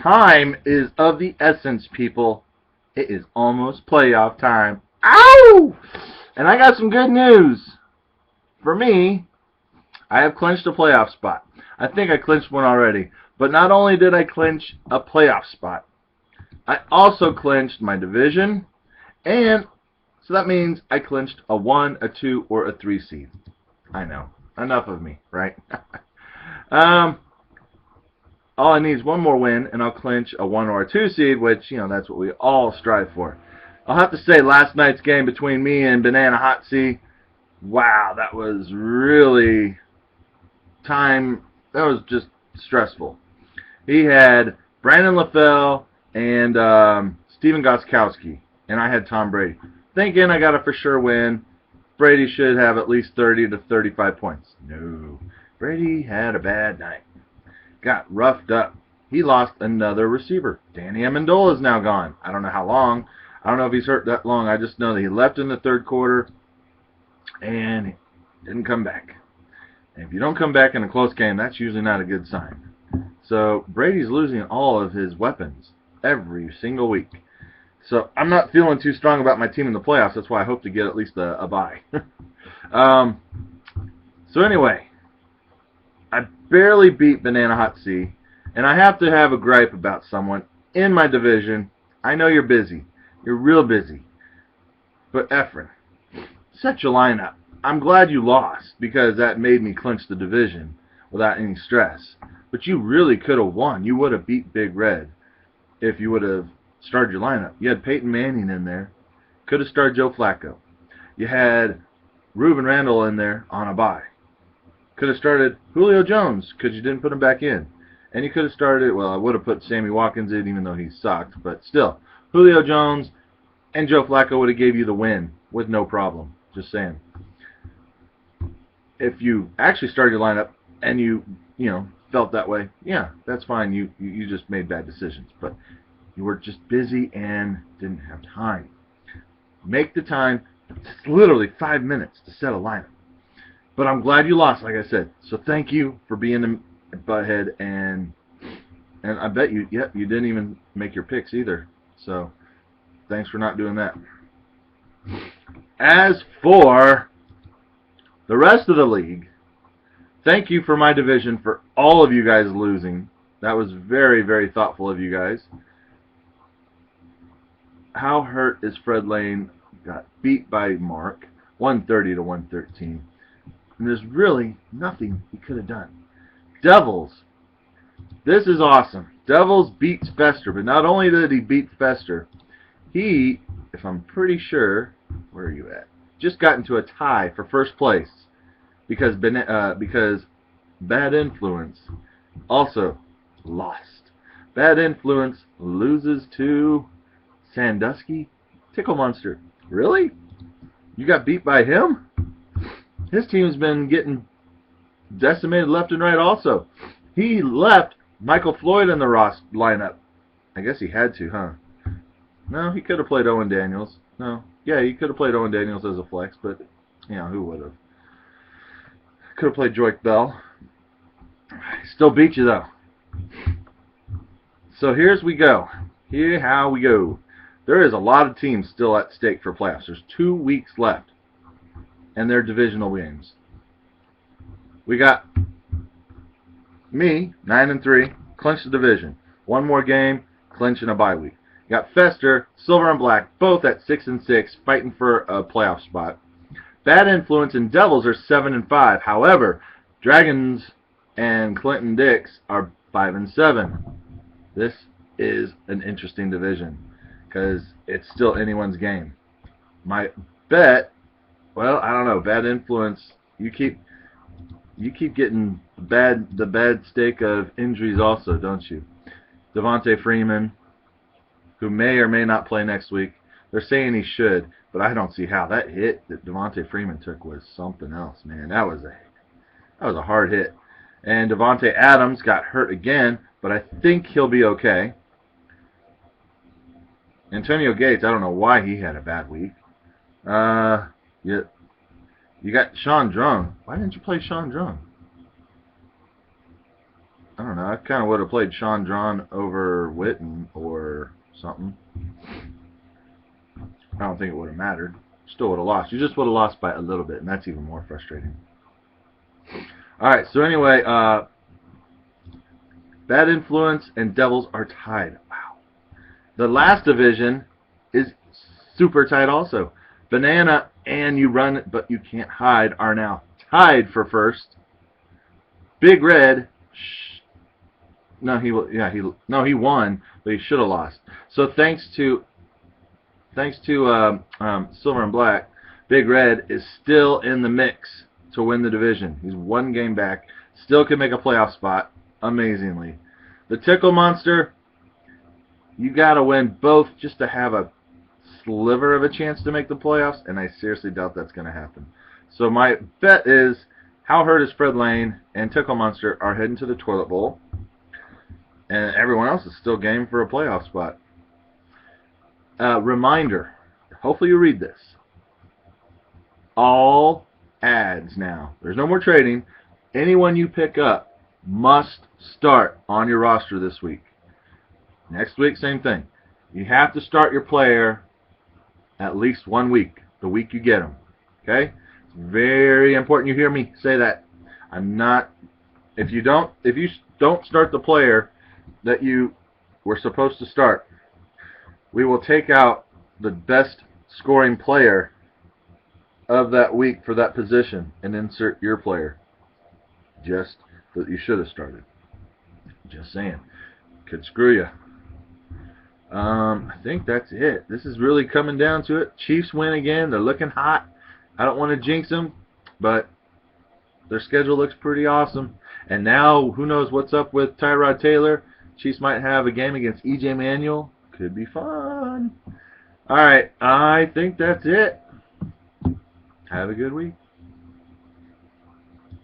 Time is of the essence, people. It is almost playoff time. Ow! And I got some good news. For me, I have clinched a playoff spot. I think I clinched one already. But not only did I clinch a playoff spot, I also clinched my division, and so that means I clinched a 1, a 2, or a 3 seed. I know. Enough of me, right? um, all I need is one more win, and I'll clinch a 1 or a 2 seed, which, that's what we all strive for. I'll have to say, last night's game between me and Banana Hot C, wow, that was really that was just stressful. He had Brandon LaFell and Steven Gostkowski, and I had Tom Brady. Thinking I got a for sure win. Brady should have at least 30 to 35 points. No. Brady had a bad night. Got roughed up. He lost another receiver. Danny Amendola is now gone. I don't know how long. I don't know if he's hurt that long. I just know that he left in the third quarter and didn't come back. And if you don't come back in a close game, that's usually not a good sign. So Brady's losing all of his weapons every single week. So I'm not feeling too strong about my team in the playoffs. That's why I hope to get at least a bye. So anyway, I barely beat Banana Hot C, and I have to have a gripe about someone in my division. I know you're busy. You're real busy. But Efren, set your lineup. I'm glad you lost because that made me clinch the division without any stress. But you really could have won. You would have beat Big Red if you would have started your lineup. You had Peyton Manning in there. Could have started Joe Flacco. You had Reuben Randall in there on a bye. Could have started Julio Jones because you didn't put him back in. And you could have started, well, I would have put Sammy Watkins in even though he sucked. But still, Julio Jones and Joe Flacco would have gave you the win with no problem. Just saying. If you actually started your lineup and you felt that way, yeah, that's fine. You just made bad decisions. But you were just busy and didn't have time. Make the time. It's literally 5 minutes to set a lineup. But I'm glad you lost, like I said. So thank you for being a butthead, and I bet you didn't even make your picks either. So thanks for not doing that. As for the rest of the league, thank you for my division for all of you guys losing. That was very, very thoughtful of you guys. How hurt is Fred Lane? Got beat by Mark, 130 to 113. And there's really nothing he could have done. Devils. This is awesome. Devils beats Fester, but not only did he beat Fester, he, if I'm pretty sure, where are you at? Just got into a tie for first place because Bad Influence also lost. Bad Influence loses to Sandusky Tickle Monster. Really? You got beat by him? His team's been getting decimated left and right also. He left Michael Floyd in the lineup. I guess he had to, huh? No, he could have played Owen Daniels. No. Yeah, he could have played Owen Daniels as a flex, but, who would have? Could have played Joik Bell. Still beat you, though. So here's we go. Here how we go. There is a lot of teams still at stake for playoffs. There's 2 weeks left. And their divisional games. We got me, 9-3, clinch the division. One more game, clinch in a bye week. You got Fester, Silver and Black, both at 6-6, fighting for a playoff spot. Bad Influence and Devils are 7-5. However, Dragons and Clinton Dix are 5-7. This is an interesting division because it's still anyone's game. My bet. Well, I don't know. Bad Influence. You keep getting the bad steak of injuries also, don't you? Devontae Freeman, who may or may not play next week. They're saying he should, but I don't see how. That hit that Devontae Freeman took was something else, man. That was a hard hit. And Devontae Adams got hurt again, but I think he'll be okay. Antonio Gates, I don't know why he had a bad week. You got Sean Drung. Why didn't you play Sean Drung? I don't know. I kind of would have played Sean Drawn over Witten or something. I don't think it would have mattered. Still would have lost. You just would have lost by a little bit, and that's even more frustrating. Alright, so anyway, Bad Influence and Devils are tied. Wow. The last division is super tight also. Banana and You Run But You Can't Hide are now tied for first. Big Red, he won, but he should have lost. So thanks to Silver and Black, Big Red is still in the mix to win the division. He's one game back, still can make a playoff spot, amazingly. The Tickle Monster, you got to win both just to have a sliver of a chance to make the playoffs, and I seriously doubt that's going to happen. So my bet is How Hurt is Fred Lane and Tickle Monster are heading to the toilet bowl, and everyone else is still game for a playoff spot. Reminder, hopefully you read this. All ads now. There's no more trading. Anyone you pick up must start on your roster this week. Next week, same thing. You have to start your player at least 1 week, the week you get them. Okay? It's very important you hear me say that. If you don't start the player that you were supposed to start, we will take out the best scoring player of that week for that position and insert your player. Just that you should have started. Just saying. Could screw you. I think that's it. This is really coming down to it. Chiefs win again. They're looking hot. I don't want to jinx them, but their schedule looks pretty awesome. And now, who knows what's up with Tyrod Taylor. Chiefs might have a game against E.J. Manuel. Could be fun. All right, I think that's it. Have a good week.